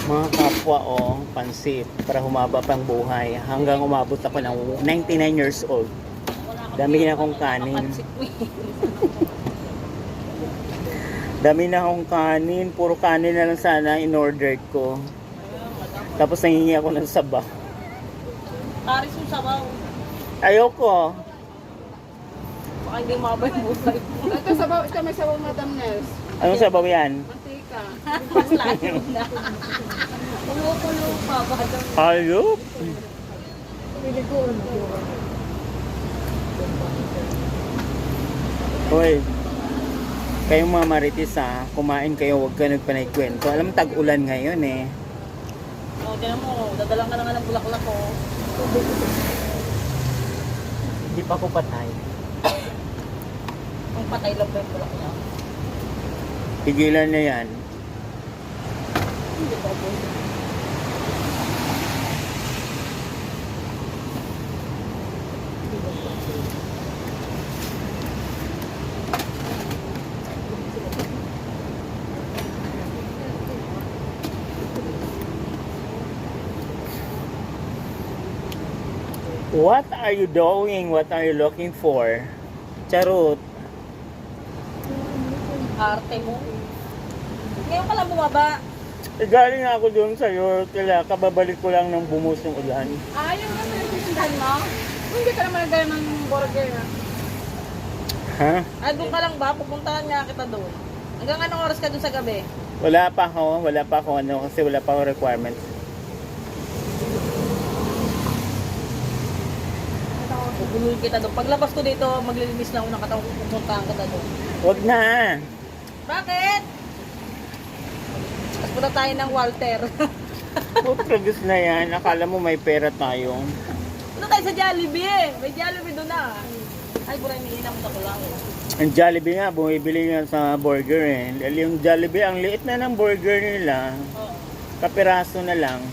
Mga kapwa pansit para humaba pang buhay hanggang umabot ako ng 99 years old. Dami na akong kanin. Dami na akong kanin. Puro kanin na lang sana in-order ko. Tapos nangingi ako ng sabaw. Paris yung sabaw. Ayoko. Baka hindi mabay mo sa Ito sabaw, ito may sabaw Madam Nels. Anong sabaw yan? Mantika. Mas layo na. Umukulo pa ba? Hayop. Pili ko Hoy. Kayong mga marites kumain kayo, huwag ka nagpanay-kwento. Alam, tag-ulan ngayon eh. O, tiyan mo, dadalang ka na nga ng bulaklak ko. Hindi pa ako patay. Kung patay lang ba yung bulaklak? Tigilan na yan. Hindi pa po. What are you doing? What are you looking for? Charot. Arte mo. Ngayon ka lang bumaba. Galing ako doon sa'yo. Kaya kababalik ko lang ng bumus ng ulan. yung ano yung sisindahan mo? Hindi ka naman nagdala ng burger. Ha? Ah, doon ka lang ba? Pupuntahan nga kita doon. Hanggang anong oras ka doon sa gabi? Wala pa ako kasi wala pa ako requirements. Pupuluin kita doon. Paglabas ko dito, maglilinis na ako ng katawang pupuntahan kita doon. Wag na. Bakit? Tapos punta tayo ng Walter. Produce na yan. Akala mo may pera tayo. Punta tayo sa Jollibee eh. May Jollibee doon na. Ay, buray, may inam na ko lang. Ang Jollibee nga, bumibili nga sa burger eh. Yung Jollibee, ang liit na ng burger nila. Oo. Kapiraso na lang.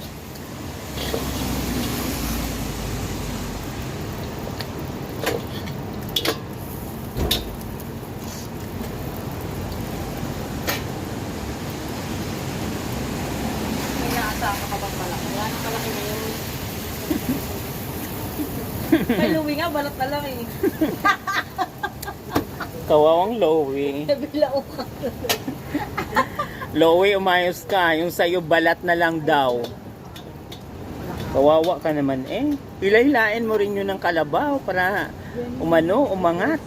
May naasama ka bang malaki? Wala nang malaki ngayon. May Louie nga, balat na lang eh. Kawawang Lowy. Nabilao ka. Lowy, umayos ka. Yung sa'yo, balat na lang daw. Kawawa ka naman eh. Hila-hilain mo rin yun ng kalabaw para umangat.